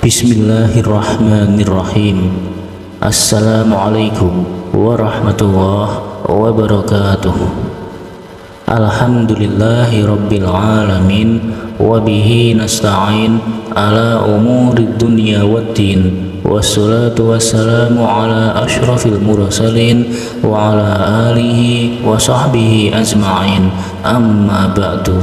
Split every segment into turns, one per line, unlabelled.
Bismillahirrahmanirrahim. Assalamualaikum warahmatullahi wabarakatuh. Alhamdulillahi rabbil alamin, wabihi nasta'in ala umurid dunya waddin, wassalatu wassalamu ala ashrafil mursalin wa ala alihi wa sahbihi ajma'in, amma ba'du.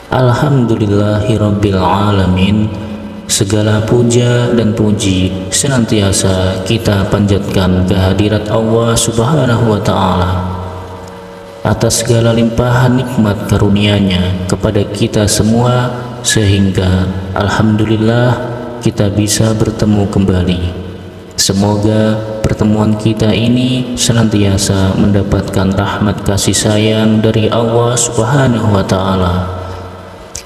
Alhamdulillahi rabbil alamin. Segala puja dan puji senantiasa kita panjatkan kehadirat Allah Subhanahu wa Ta'ala atas segala limpahan nikmat karunia-Nya kepada kita semua, sehingga alhamdulillah kita bisa bertemu kembali. Semoga pertemuan kita ini senantiasa mendapatkan rahmat kasih sayang dari Allah Subhanahu wa Ta'ala.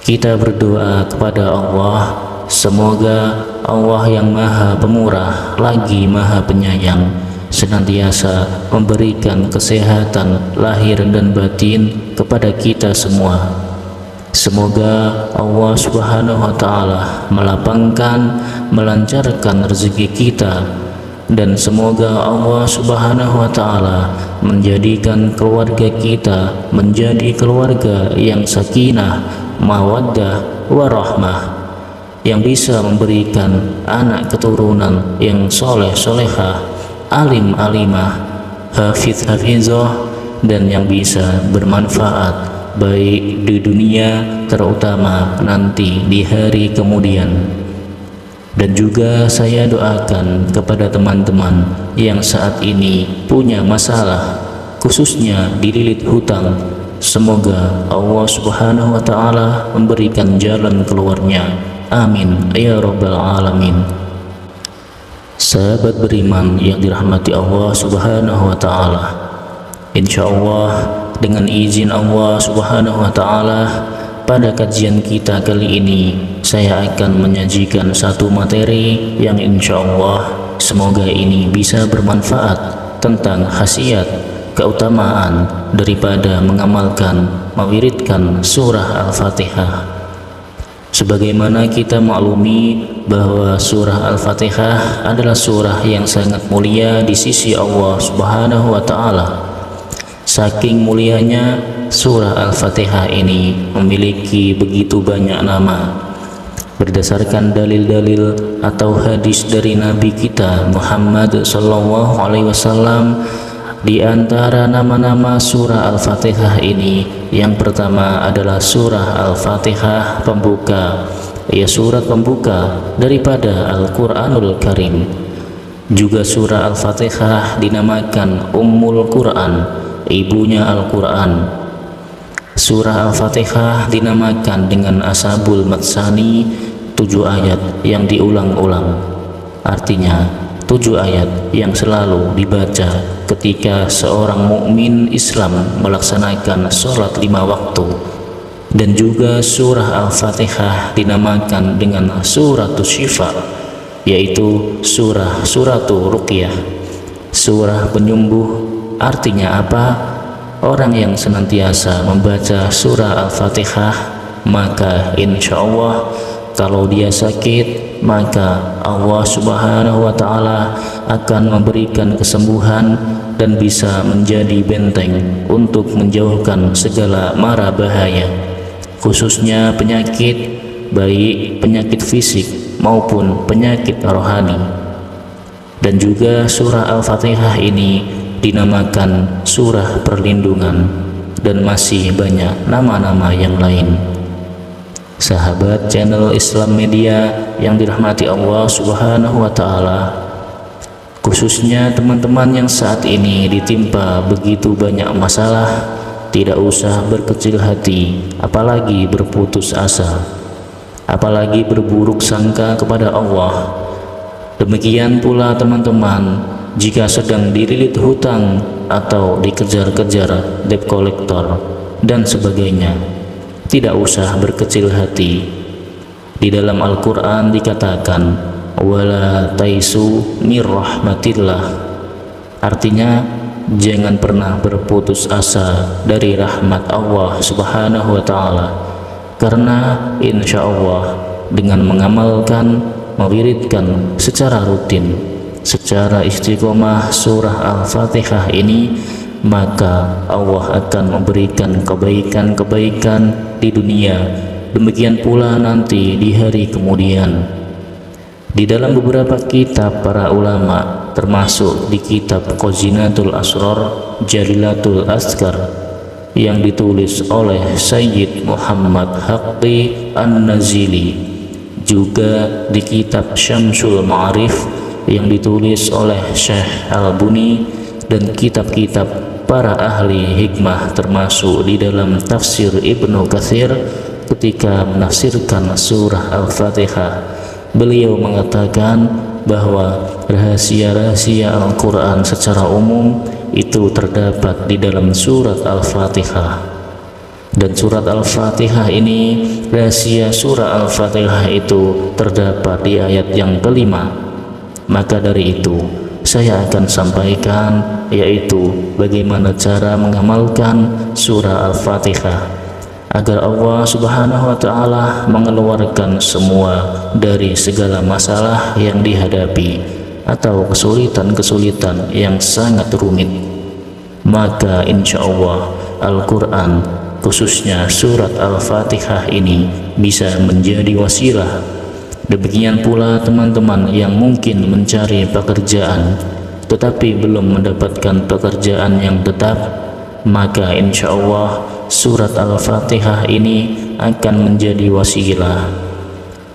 Kita berdoa kepada Allah, semoga Allah yang Maha Pemurah lagi Maha Penyayang senantiasa memberikan kesehatan lahir dan batin kepada kita semua. Semoga Allah Subhanahu wa Ta'ala melapangkan, melancarkan rezeki kita, dan semoga Allah Subhanahu wa Ta'ala menjadikan keluarga kita menjadi keluarga yang sakinah, mawaddah, warahmah, yang bisa memberikan anak keturunan yang soleh solehah, alim alimah, hafiz hafizah, dan yang bisa bermanfaat baik di dunia terutama nanti di hari kemudian. Dan juga saya doakan kepada teman-teman yang saat ini punya masalah, khususnya dililit hutang, semoga Allah Subhanahu wa Ta'ala memberikan jalan keluarnya. Amin ya rabbal alamin. Sahabat beriman yang dirahmati Allah Subhanahu wa Ta'ala, insyaallah dengan izin Allah Subhanahu wa Ta'ala, pada kajian kita kali ini saya akan menyajikan satu materi yang insyaallah semoga ini bisa bermanfaat tentang khasiat, keutamaan daripada mengamalkan, mewiridkan surah Al-Fatihah. Sebagaimana kita maklumi bahwa surah Al-Fatihah adalah surah yang sangat mulia di sisi Allah Subhanahu wa Ta'ala. Saking mulianya surah Al-Fatihah ini memiliki begitu banyak nama. Berdasarkan dalil-dalil atau hadis dari Nabi kita Muhammad sallallahu alaihi wasallam, di antara nama-nama surah Al-Fatihah ini, yang pertama adalah surah Al-Fatihah pembuka, ya surat pembuka daripada Al-Quranul Karim. Juga surah Al-Fatihah dinamakan Ummul Quran, ibunya Al-Quran. Surah Al-Fatihah dinamakan dengan Ashabul Matsani, 7 ayat yang diulang-ulang. Artinya 7 ayat yang selalu dibaca ketika seorang mukmin Islam melaksanakan sholat 5 waktu. Dan juga surah Al-Fatihah dinamakan dengan Suratul Syifa, yaitu suratul Ruqyah, surah penyembuh. Artinya apa? Orang yang senantiasa membaca surah Al-Fatihah, maka insya Allah kalau dia sakit, maka Allah Subhanahu wa Ta'ala akan memberikan kesembuhan dan bisa menjadi benteng untuk menjauhkan segala mara bahaya, khususnya penyakit, baik penyakit fisik maupun penyakit rohani. Dan juga surah Al-Fatihah ini dinamakan surah perlindungan, dan masih banyak nama-nama yang lain. Sahabat channel Islam Media yang dirahmati Allah Subhanahu wa Ta'ala, khususnya teman-teman yang saat ini ditimpa begitu banyak masalah, tidak usah berkecil hati, apalagi berputus asa, apalagi berburuk sangka kepada Allah. Demikian pula teman-teman jika sedang dililit hutang atau dikejar-kejar debt collector dan sebagainya, tidak usah berkecil hati. Di dalam Al-Quran dikatakan wala taisu mir rahmatillah, artinya jangan pernah berputus asa dari rahmat Allah Subhanahu wa Ta'ala, karena insya Allah dengan mengamalkan, mewiridkan secara rutin, secara istiqomah surah Al-Fatihah ini, maka Allah akan memberikan kebaikan-kebaikan di dunia, demikian pula nanti di hari kemudian. Di dalam beberapa kitab para ulama, termasuk di kitab Khazinatul Asrar Jalilatul Azkar yang ditulis oleh Sayyid Muhammad Haqqi An-Nazili, juga di kitab Syamsul Ma'arif yang ditulis oleh Syekh Al-Buni, dan kitab-kitab para ahli hikmah termasuk di dalam tafsir Ibnu Katsir ketika menafsirkan surah Al-Fatihah. Beliau mengatakan bahwa rahasia-rahasia Al-Quran secara umum itu terdapat di dalam surat Al-Fatihah. Dan surat Al-Fatihah ini, rahasia surah Al-Fatihah itu terdapat di ayat yang kelima. Maka dari itu saya akan sampaikan, yaitu bagaimana cara mengamalkan surah Al-Fatihah agar Allah Subhanahu wa Ta'ala mengeluarkan semua dari segala masalah yang dihadapi atau kesulitan-kesulitan yang sangat rumit. Maka insya Allah Al-Quran, khususnya surat Al-Fatihah ini, bisa menjadi wasilah. Demikian pula teman-teman yang mungkin mencari pekerjaan tetapi belum mendapatkan pekerjaan yang tetap, maka insya Allah surat Al-Fatihah ini akan menjadi wasilah.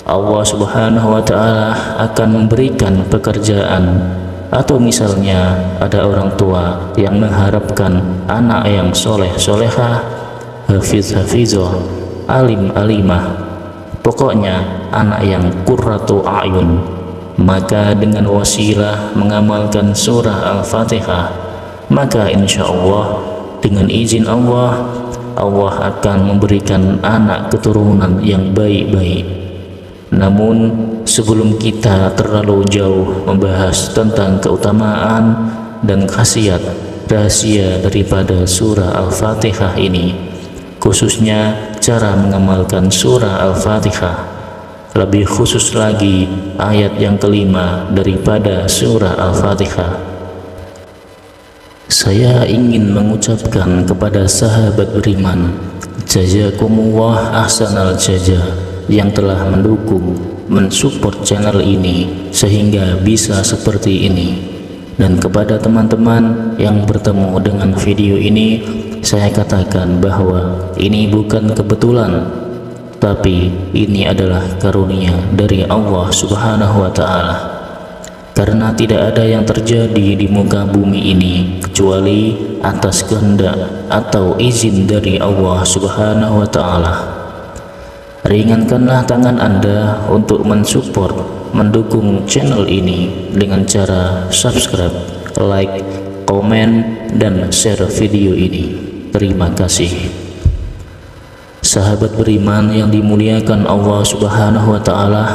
Allah Subhanahu wa Ta'ala akan memberikan pekerjaan. Atau misalnya ada orang tua yang mengharapkan anak yang soleh-solehah, hafiz-hafizah, alim-alimah, pokoknya anak yang qurratu a'yun, maka dengan wasilah mengamalkan surah Al-Fatihah, maka insya Allah dengan izin Allah, Allah akan memberikan anak keturunan yang baik-baik. Namun sebelum kita terlalu jauh membahas tentang keutamaan dan khasiat rahasia daripada surah Al-Fatihah ini, khususnya cara mengamalkan surah Al-Fatihah, lebih khusus lagi ayat yang kelima daripada surah Al-Fatihah, saya ingin mengucapkan kepada sahabat beriman, jazakumullah ahsanal jazaa, yang telah mendukung, mensupport channel ini sehingga bisa seperti ini. Dan kepada teman-teman yang bertemu dengan video ini, saya katakan bahwa ini bukan kebetulan, tapi ini adalah karunia dari Allah Subhanahu wa Ta'ala. Karena tidak ada yang terjadi di muka bumi ini kecuali atas kehendak atau izin dari Allah Subhanahu wa Ta'ala. Ringankanlah tangan Anda untuk mensupport, mendukung channel ini dengan cara subscribe, like, komen, dan share video ini. Terima kasih. Sahabat beriman yang dimuliakan Allah Subhanahu wa Ta'ala,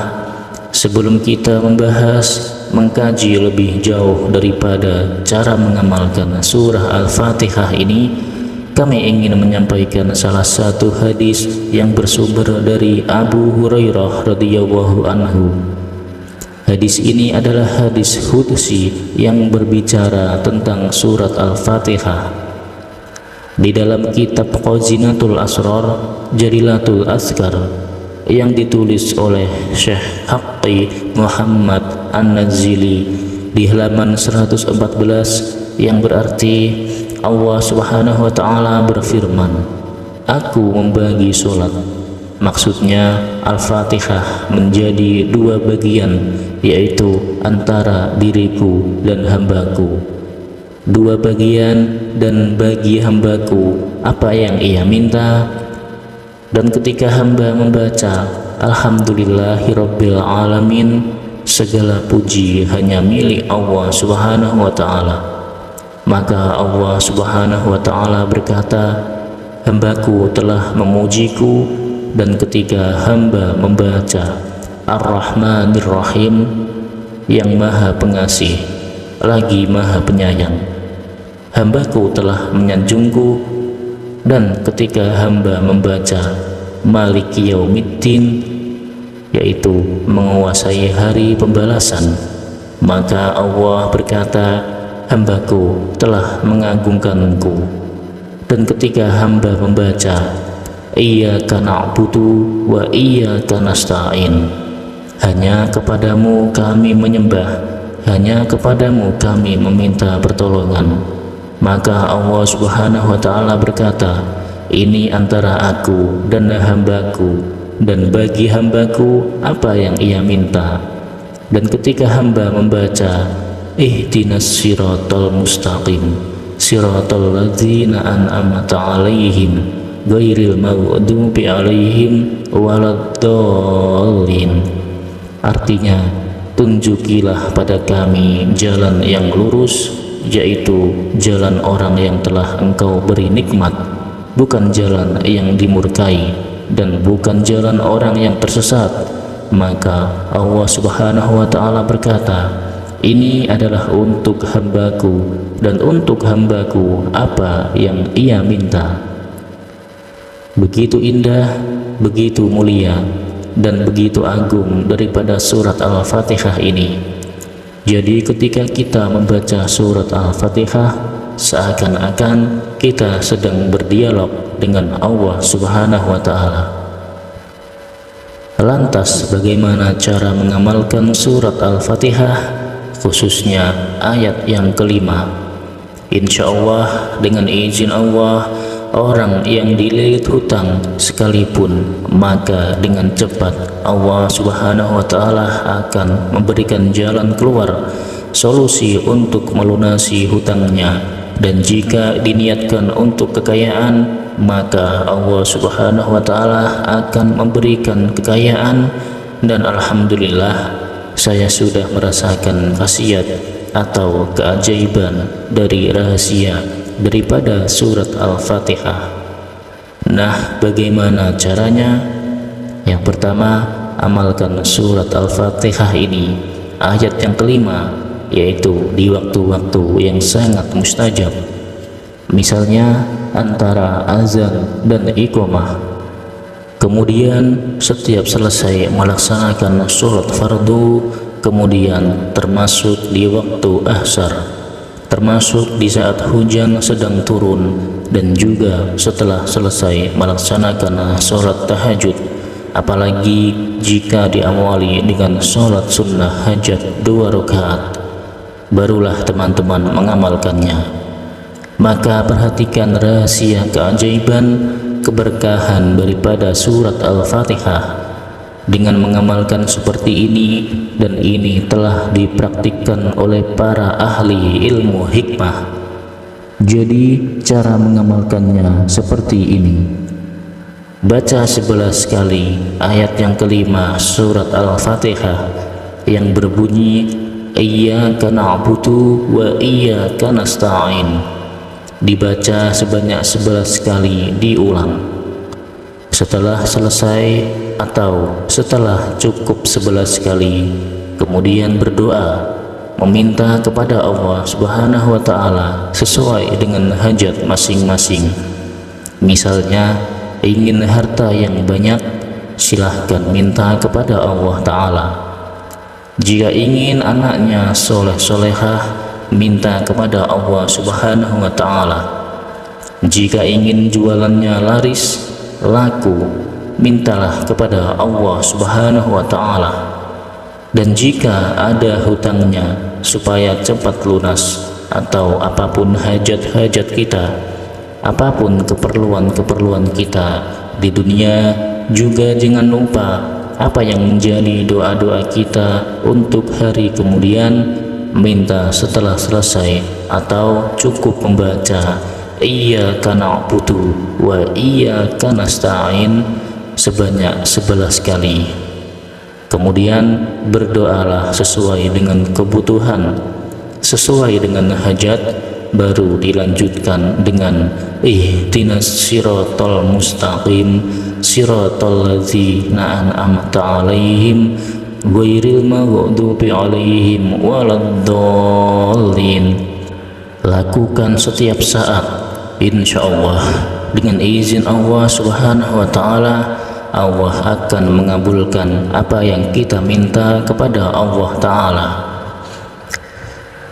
sebelum kita membahas, mengkaji lebih jauh daripada cara mengamalkan surah Al-Fatihah ini, kami ingin menyampaikan salah satu hadis yang bersumber dari Abu Hurairah radhiyallahu anhu. Hadis ini adalah hadis qudsi yang berbicara tentang surat Al-Fatihah. Di dalam kitab Khazinatul Asrar Jalilatul Azkar yang ditulis oleh Syekh Haqqi Muhammad An-Nazili di halaman 114, yang berarti Allah Subhanahu wa Ta'ala berfirman, aku membagi sholat. Maksudnya Al-Fatihah menjadi dua bagian, yaitu antara diriku dan hambaku. Dua bagian, dan bagi hambaku apa yang ia minta. Dan ketika hamba membaca Alhamdulillahirabbil alamin, segala puji hanya milik Allah Subhanahu wa Ta'ala, maka Allah Subhanahu wa Ta'ala berkata, hambaku telah memujiku. Dan ketika hamba membaca Ar-Rahmanir Rahim, yang maha pengasih lagi maha penyayang, hambaku telah menyanjungku. Dan ketika hamba membaca Maliki Yaumiddin, yaitu menguasai hari pembalasan. Maka Allah berkata, hambaku telah mengagungkanku. Dan ketika hamba membaca iyyaka na'budu wa iyyaka nasta'in, hanya kepadamu kami menyembah, hanya kepadamu kami meminta pertolongan, maka Allah Subhanahu wa ta'ala berkata, ini antara aku dan hambaku, dan bagi hambaku apa yang ia minta. Dan ketika hamba membaca ihdinas siratal mustaqim siratal ladzina an'amta alaihim ghairil maghdubi alaihim waladdallin, artinya tunjukilah pada kami jalan yang lurus, yaitu jalan orang yang telah engkau beri nikmat, bukan jalan yang dimurkai, dan bukan jalan orang yang tersesat. Maka Allah Subhanahu wa ta'ala berkata, ini adalah untuk hambaku, dan untuk hambaku apa yang ia minta. Begitu indah, begitu mulia, dan begitu agung daripada surat Al-Fatihah ini. Jadi ketika kita membaca surat Al-Fatihah, seakan-akan kita sedang berdialog dengan Allah Subhanahu wa ta'ala. Lantas bagaimana cara mengamalkan surat Al-Fatihah, khususnya ayat yang kelima? Insya Allah dengan izin Allah, orang yang dililit hutang sekalipun, maka dengan cepat Allah Subhanahu wa ta'ala akan memberikan jalan keluar, solusi untuk melunasi hutangnya. Dan jika diniatkan untuk kekayaan, maka Allah Subhanahu wa ta'ala akan memberikan kekayaan. Dan alhamdulillah, saya sudah merasakan khasiat atau keajaiban dari rahasia daripada surat Al-Fatihah. Nah, bagaimana caranya? Yang pertama, amalkan surat Al-Fatihah ini, ayat yang kelima, yaitu di waktu-waktu yang sangat mustajab, misalnya antara azan dan iqamah. Kemudian setiap selesai melaksanakan sholat fardu, kemudian termasuk di waktu ahsar, termasuk di saat hujan sedang turun, dan juga setelah selesai melaksanakan sholat tahajud, apalagi jika diawali dengan sholat sunnah hajat 2 rakaat, barulah teman-teman mengamalkannya. Maka perhatikan rahasia keajaiban, keberkahan daripada surat Al-Fatihah. Dengan mengamalkan seperti ini, dan ini telah dipraktikkan oleh para ahli ilmu hikmah. Jadi cara mengamalkannya seperti ini: baca 11 kali ayat yang kelima surat Al-Fatihah yang berbunyi iyyaka na'budu wa iyyaka nasta'in. Dibaca sebanyak 11 kali, diulang. Setelah selesai atau setelah cukup 11 kali, kemudian berdoa, meminta kepada Allah Subhanahu wa ta'ala sesuai dengan hajat masing-masing. Misalnya ingin harta yang banyak, silahkan minta kepada Allah ta'ala. Jika ingin anaknya soleh-solehah, minta kepada Allah Subhanahu wa ta'ala. Jika ingin jualannya laris, laku, mintalah kepada Allah Subhanahu wa ta'ala. Dan jika ada hutangnya supaya cepat lunas, atau apapun hajat-hajat kita, apapun keperluan-keperluan kita di dunia, juga jangan lupa apa yang menjadi doa-doa kita untuk hari kemudian. Minta setelah selesai atau cukup membaca iyyaka na'budu wa iyyaka nasta'in sebanyak 11 kali. Kemudian berdoalah sesuai dengan kebutuhan, sesuai dengan hajat, baru dilanjutkan dengan ihdinas siratal mustaqim siratal ladzina an'amta alaihim ghairil maghdubi alaihim waladdallin. Lakukan setiap saat, insya Allah dengan izin Allah Subhanahu wa ta'ala, Allah akan mengabulkan apa yang kita minta kepada Allah Ta'ala.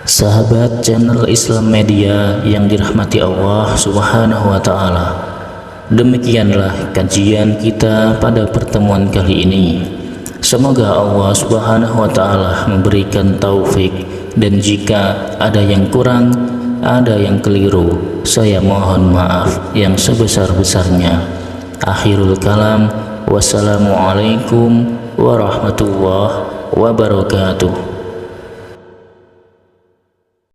Sahabat channel Islam Media yang dirahmati Allah Subhanahu wa Ta'ala, demikianlah kajian kita pada pertemuan kali ini. Semoga Allah Subhanahu wa Ta'ala memberikan taufik, dan jika ada yang kurang, ada yang keliru, saya mohon maaf yang sebesar-besarnya. Akhirul kalam, wassalamualaikum warahmatullahi wabarakatuh.